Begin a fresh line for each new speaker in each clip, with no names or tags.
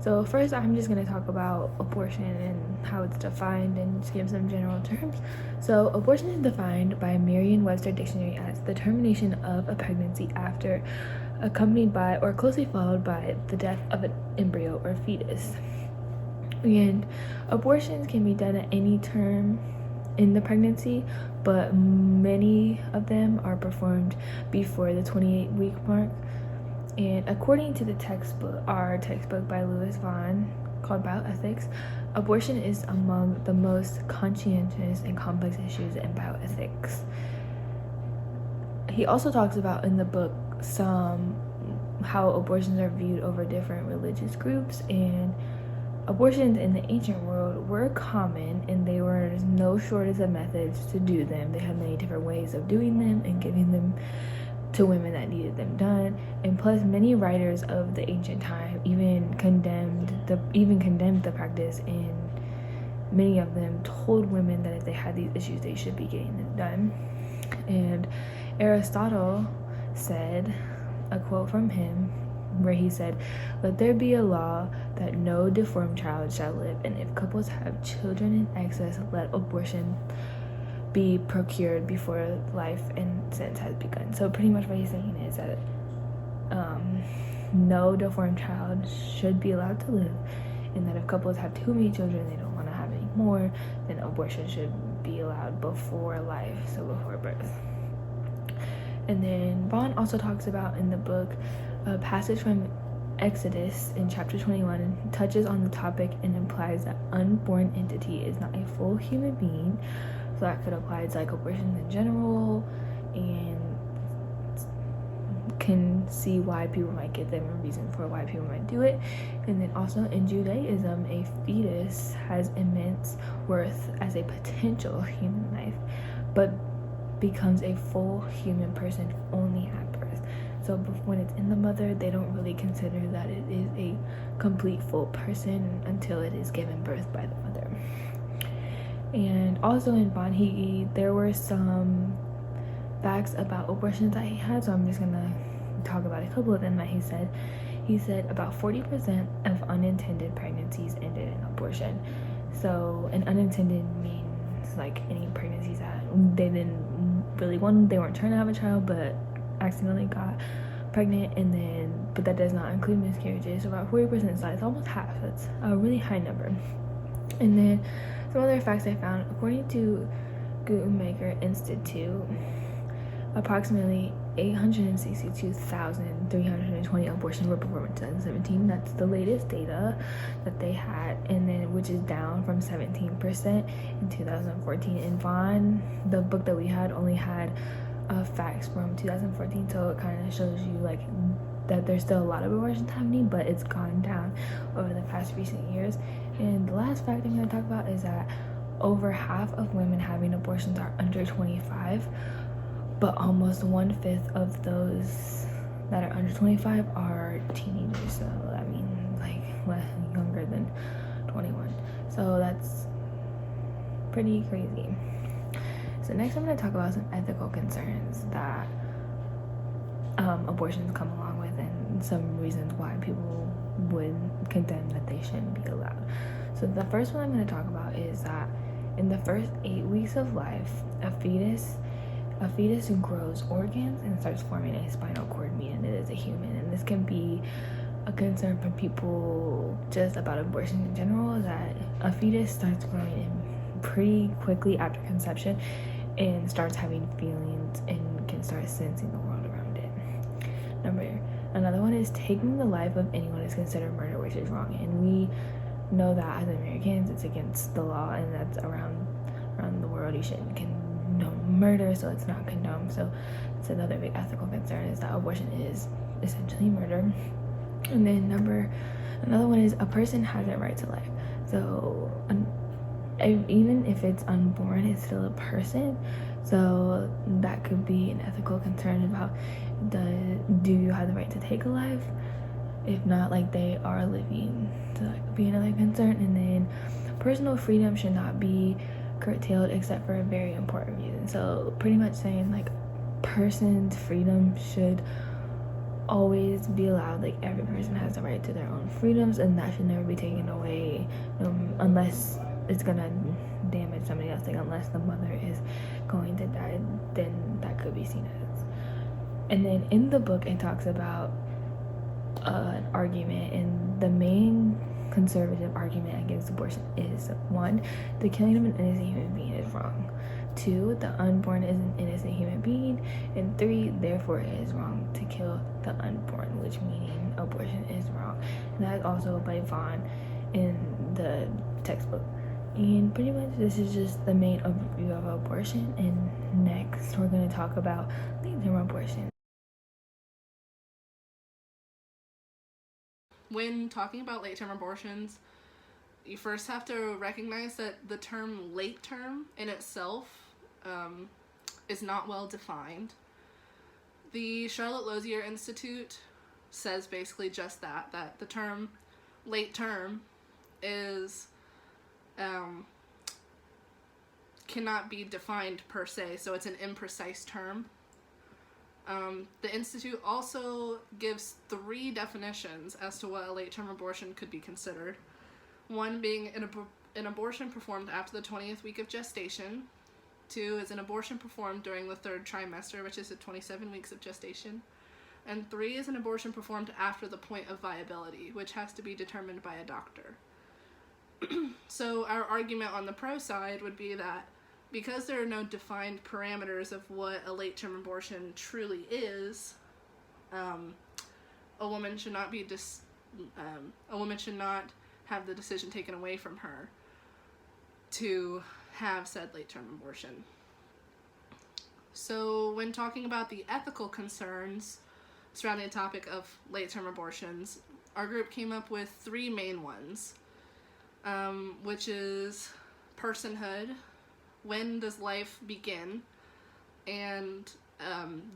So first, I'm just going to talk about abortion and how it's defined and just give some general terms. So abortion is defined by Merriam-Webster Dictionary as the termination of a pregnancy after accompanied by or closely followed by the death of an embryo or fetus. And abortions can be done at any term in the pregnancy, but many of them are performed before the 28-week mark. And according to our textbook by Lewis Vaughn called Bioethics, abortion is among the most conscientious and complex issues in bioethics. He also talks about in the book how abortions are viewed over different religious groups, and abortions in the ancient world were common, and there were no shortage of methods to do them. They had many different ways of doing them and giving them to women that needed them done. And plus, many writers of the ancient time even condemned the practice, and many of them told women that if they had these issues, they should be getting them done. And Aristotle said, a quote from him, where he said, "Let there be a law that no deformed child shall live, and if couples have children in excess, let abortion be procured before life and sense has begun." So pretty much what he's saying is that no deformed child should be allowed to live, and that if couples have too many children, they don't want to have any more, then abortion should be allowed before life, so before birth. And then Vaughn also talks about in the book a passage from Exodus in chapter 21 touches on the topic and implies that unborn entity is not a full human being. So that could apply to like abortions in general, and can see why people might give them a reason for why people might do it. And then also in Judaism, a fetus has immense worth as a potential human life, but becomes a full human person only at birth. So when it's in the mother, they don't really consider that it is a complete full person until it is given birth by the mother. And also in Vaughn, there were some facts about abortions that he had, so I'm just gonna talk about a couple of them that he said. He said about 40% of unintended pregnancies ended in abortion. So an unintended means like any pregnancies that they didn't really want, they weren't trying to have a child but accidentally got pregnant, and then but that does not include miscarriages. So about 40%, so it's almost half. That's a really high number. And then some other facts I found, according to Guttmacher Institute, approximately 862,320 abortions were performed in 2017. That's the latest data that they had, and then which is down from 17% in 2014. And Vaughn, the book that we had, only had facts from 2014, so it kind of shows you like that there's still a lot of abortions happening, but it's gone down over the past recent years. And the last fact I'm going to talk about is that over half of women having abortions are under 25, but almost 1/5 of those that are under 25 are teenagers. So that means like younger than 21. So that's pretty crazy. So next I'm going to talk about some ethical concerns that abortions come along with, and some reasons why people would condemn that they shouldn't be allowed. So the first one I'm going to talk about is that in the first 8 weeks of life, a fetus grows organs and starts forming a spinal cord, meaning it is a human. And this can be a concern for people just about abortion in general, that a fetus starts growing in pretty quickly after conception and starts having feelings and can start sensing the world around it. Another one is taking the life of anyone is considered murder, which is wrong, and we know that as Americans it's against the law, and that's around the world. You shouldn't condone murder, so it's not condoned. So it's another big ethical concern, is that abortion is essentially murder. And then another one is a person has a right to life. So even if it's unborn, it's still a person. So that could be an ethical concern about do you have the right to take a life? If not, like they are living, so that could be another concern. And then personal freedom should not be curtailed except for a very important reason. So pretty much saying like person's freedom should always be allowed. Like, every person has the right to their own freedoms, and that should never be taken away, unless it's gonna damage somebody else. Like, unless the mother is going to die, then that could be seen as. And then in the book, it talks about an argument, and the main conservative argument against abortion is: one, the killing of an innocent human being is wrong; two, the unborn is an innocent human being; and three, therefore it is wrong to kill the unborn, which meaning abortion is wrong. And that is also by Vaughn in the textbook. And pretty much this is just the main overview of abortion. And next we're going to talk about late-term abortion.
When talking about late-term abortions, you first have to recognize that the term late term in itself is not well defined. The Charlotte Lozier Institute says basically just that the term late term is cannot be defined per se, so it's an imprecise term. The Institute also gives 3 definitions as to what a late-term abortion could be considered. One being an abortion performed after the 20th week of gestation. 2 is an abortion performed during the 3rd trimester, which is at 27 weeks of gestation. And 3 is an abortion performed after the point of viability, which has to be determined by a doctor. So our argument on the pro side would be that because there are no defined parameters of what a late-term abortion truly is, a woman should not be a woman should not have the decision taken away from her to have said late-term abortion. So when talking about the ethical concerns surrounding the topic of late-term abortions, our group came up with 3 main ones, which is personhood, when does life begin, and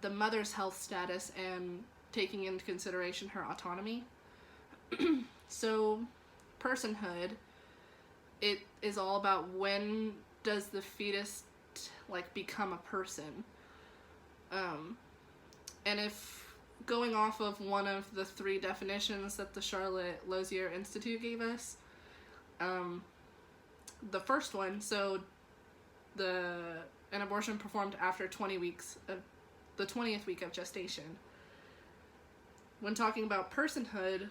the mother's health status and taking into consideration her autonomy. So personhood, it is all about when does the fetus become a person. And if going off of one of the 3 definitions that the Charlotte Lozier Institute gave us, the first one, so an abortion performed after 20 weeks of the 20th week of gestation. When talking about personhood,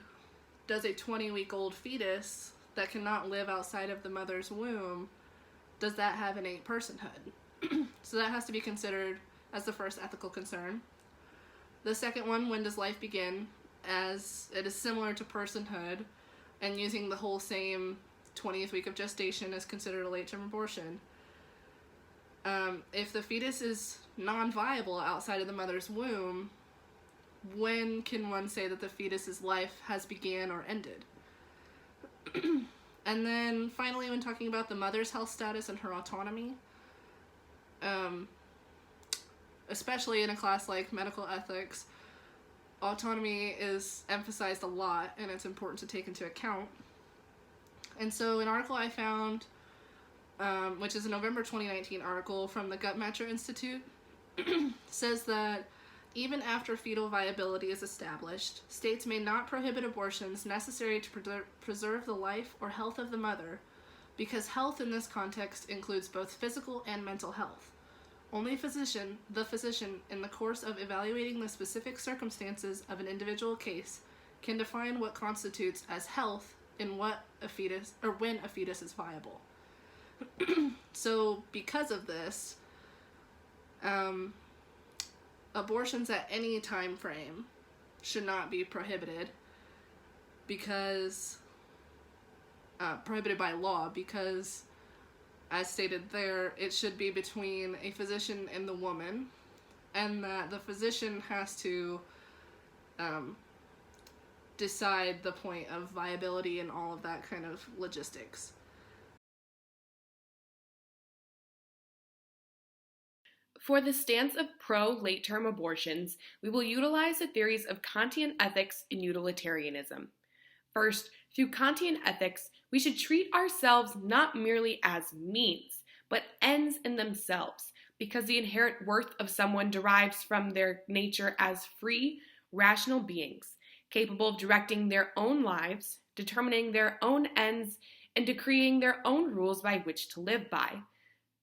does a 20-week-old fetus that cannot live outside of the mother's womb, does that have innate personhood? So that has to be considered as the first ethical concern. The second one, when does life begin, as it is similar to personhood, and using the whole same 20th week of gestation is considered a late-term abortion. If the fetus is non-viable outside of the mother's womb, when can one say that the fetus's life has began or ended? And then finally, when talking about the mother's health status and her autonomy, especially in a class like medical ethics, autonomy is emphasized a lot, and it's important to take into account. And so an article I found, which is a November 2019 article from the Guttmacher Institute, says that even after fetal viability is established, states may not prohibit abortions necessary to preserve the life or health of the mother, because health in this context includes both physical and mental health. Only the physician, in the course of evaluating the specific circumstances of an individual case, can define what constitutes as health in when a fetus is viable. So because of this, abortions at any time frame should not be prohibited prohibited by law, because as stated there, it should be between a physician and the woman, and that the physician has to decide the point of viability and all of that kind of logistics.
For the stance of pro-late-term abortions, we will utilize the theories of Kantian ethics and utilitarianism. First, through Kantian ethics, we should treat ourselves not merely as means, but ends in themselves, because the inherent worth of someone derives from their nature as free, rational beings, capable of directing their own lives, determining their own ends, and decreeing their own rules by which to live by.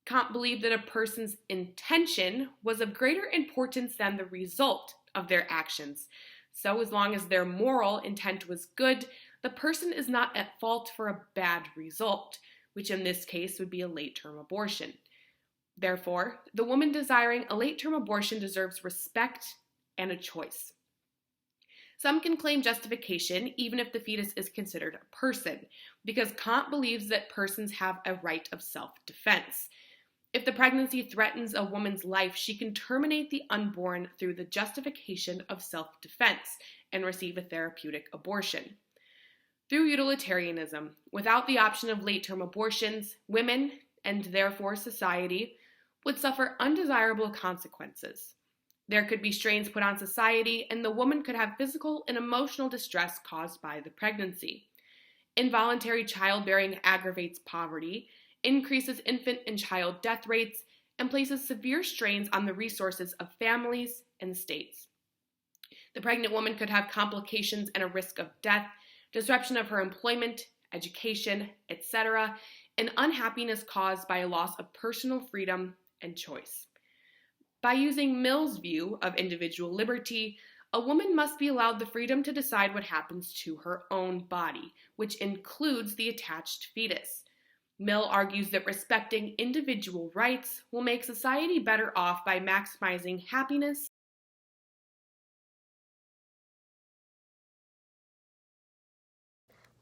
Kant believed that a person's intention was of greater importance than the result of their actions. So, as long as their moral intent was good, the person is not at fault for a bad result, which in this case would be a late-term abortion. Therefore, the woman desiring a late-term abortion deserves respect and a choice. Some can claim justification even if the fetus is considered a person, because Kant believes that persons have a right of self-defense. If the pregnancy threatens a woman's life, she can terminate the unborn through the justification of self-defense and receive a therapeutic abortion. Through utilitarianism, without the option of late-term abortions, women, and therefore society, would suffer undesirable consequences. There could be strains put on society, and the woman could have physical and emotional distress caused by the pregnancy. Involuntary childbearing aggravates poverty, increases infant and child death rates, and places severe strains on the resources of families and states. The pregnant woman could have complications and a risk of death, disruption of her employment, education, etc., and unhappiness caused by a loss of personal freedom and choice. By using Mill's view of individual liberty, a woman must be allowed the freedom to decide what happens to her own body, which includes the attached fetus. Mill argues that respecting individual rights will make society better off by maximizing happiness.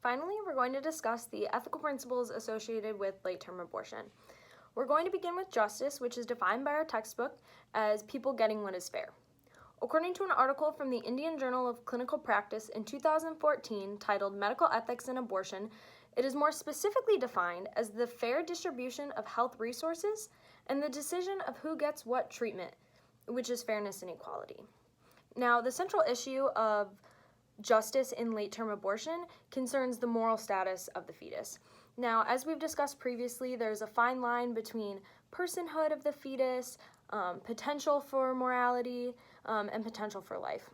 Finally, we're going to discuss the ethical principles associated with late-term abortion. We're going to begin with justice, which is defined by our textbook as people getting what is fair. According to an article from the Indian Journal of Clinical Practice in 2014 titled Medical Ethics in Abortion, it is more specifically defined as the fair distribution of health resources and the decision of who gets what treatment, which is fairness and equality. Now, the central issue of justice in late-term abortion concerns the moral status of the fetus. Now, as we've discussed previously, there's a fine line between personhood of the fetus, potential for morality, and potential for life.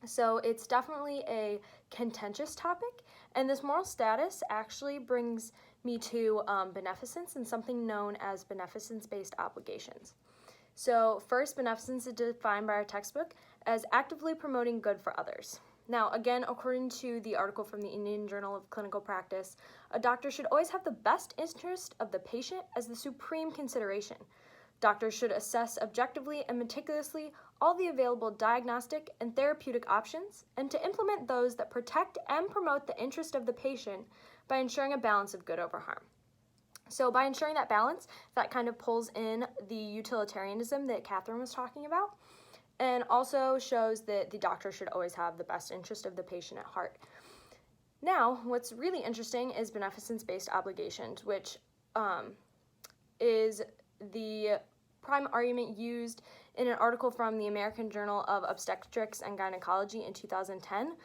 So it's definitely a contentious topic, and this moral status actually brings me to beneficence and something known as beneficence-based obligations. So first, beneficence is defined by our textbook as actively promoting good for others. Now, again, according to the article from the Indian Journal of Clinical Practice, a doctor should always have the best interest of the patient as the supreme consideration. Doctors should assess objectively and meticulously all the available diagnostic and therapeutic options and to implement those that protect and promote the interest of the patient by ensuring a balance of good over harm. So by ensuring that balance, that kind of pulls in the utilitarianism that Catherine was talking about, and also shows that the doctor should always have the best interest of the patient at heart. Now, what's really interesting is beneficence-based obligations, which is the prime argument used in an article from the American Journal of Obstetrics and Gynecology in 2010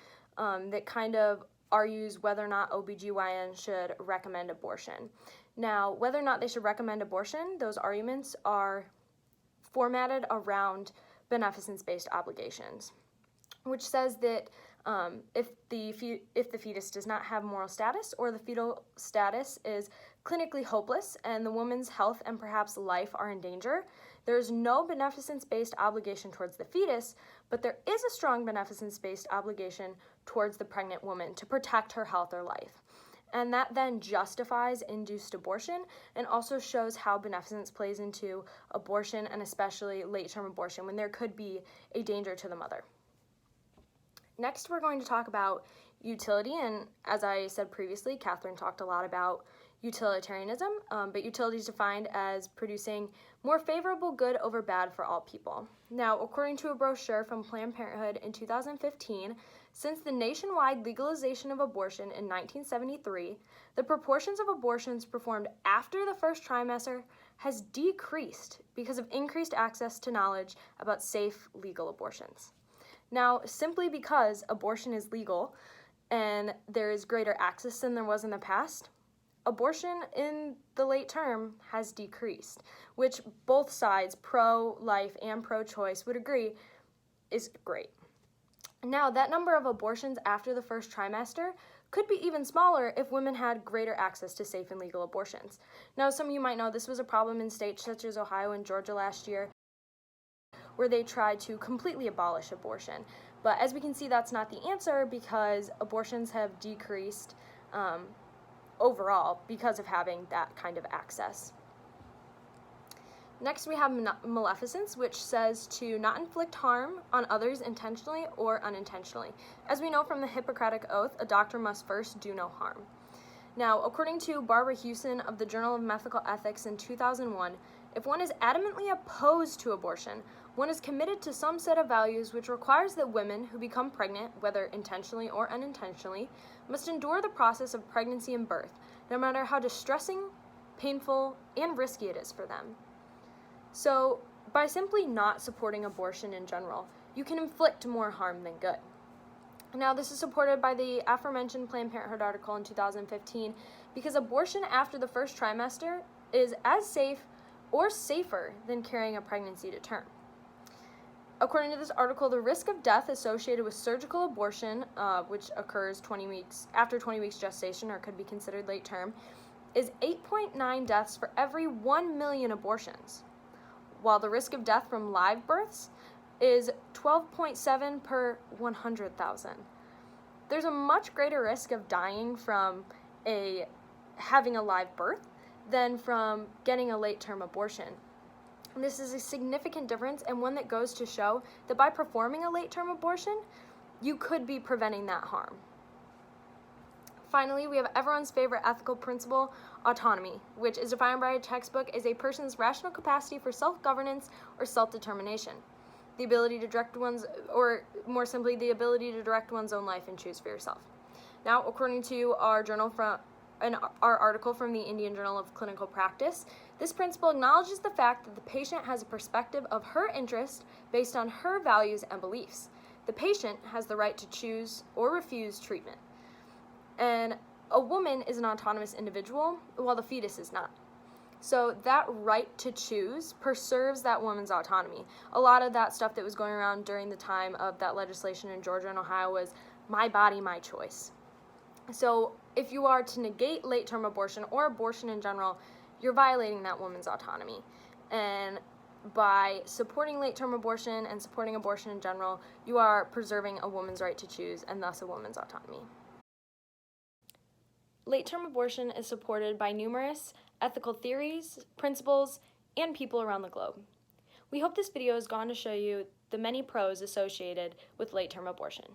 that kind of argues whether or not OBGYN should recommend abortion. Now, whether or not they should recommend abortion, those arguments are formatted around beneficence-based obligations, which says that if the fetus does not have moral status or the fetal status is clinically hopeless and the woman's health and perhaps life are in danger, there is no beneficence-based obligation towards the fetus, but there is a strong beneficence-based obligation towards the pregnant woman to protect her health or life. And that then justifies induced abortion and also shows how beneficence plays into abortion and especially late-term abortion when there could be a danger to the mother. Next, we're going to talk about utility, and as I said previously, Catherine talked a lot about utilitarianism, but utility is defined as producing more favorable good over bad for all people. Now, according to a brochure from Planned Parenthood in 2015, since the nationwide legalization of abortion in 1973, the proportions of abortions performed after the first trimester has decreased because of increased access to knowledge about safe, legal abortions. Now, simply because abortion is legal and there is greater access than there was in the past, abortion in the late term has decreased, which both sides, pro-life and pro-choice, would agree is great. Now, that number of abortions after the first trimester could be even smaller if women had greater access to safe and legal abortions. Now, some of you might know this was a problem in states such as Ohio and Georgia last year, where they tried to completely abolish abortion. But as we can see, that's not the answer, because abortions have decreased overall because of having that kind of access. Next, we have maleficence, which says to not inflict harm on others intentionally or unintentionally. As we know from the Hippocratic Oath, a doctor must first do no harm. Now, according to Barbara Hewson of the Journal of Medical Ethics in 2001, if one is adamantly opposed to abortion, one is committed to some set of values which requires that women who become pregnant, whether intentionally or unintentionally, must endure the process of pregnancy and birth, no matter how distressing, painful, and risky it is for them. So, by simply not supporting abortion in general, you can inflict more harm than good. Now, this is supported by the aforementioned Planned Parenthood article in 2015, because abortion after the first trimester is as safe or safer than carrying a pregnancy to term. According to this article, the risk of death associated with surgical abortion, which occurs after 20 weeks gestation or could be considered late term, is 8.9 deaths for every 1 million abortions, while the risk of death from live births is 12.7 per 100,000. There's a much greater risk of dying from having a live birth than from getting a late-term abortion. And this is a significant difference, and one that goes to show that by performing a late-term abortion, you could be preventing that harm. Finally, we have everyone's favorite ethical principle, autonomy, which is defined by a textbook as a person's rational capacity for self-governance or self-determination. The ability to direct or more simply, the ability to direct one's own life and choose for yourself. Now, according to our article from the Indian Journal of Clinical Practice, this principle acknowledges the fact that the patient has a perspective of her interest based on her values and beliefs. The patient has the right to choose or refuse treatment. And a woman is an autonomous individual, while the fetus is not. So that right to choose preserves that woman's autonomy. A lot of that stuff that was going around during the time of that legislation in Georgia and Ohio was my body, my choice. So if you are to negate late-term abortion or abortion in general, you're violating that woman's autonomy. And by supporting late-term abortion and supporting abortion in general, you are preserving a woman's right to choose and thus a woman's autonomy. Late-term abortion is supported by numerous ethical theories, principles, and people around the globe. We hope this video has gone to show you the many pros associated with late-term abortion.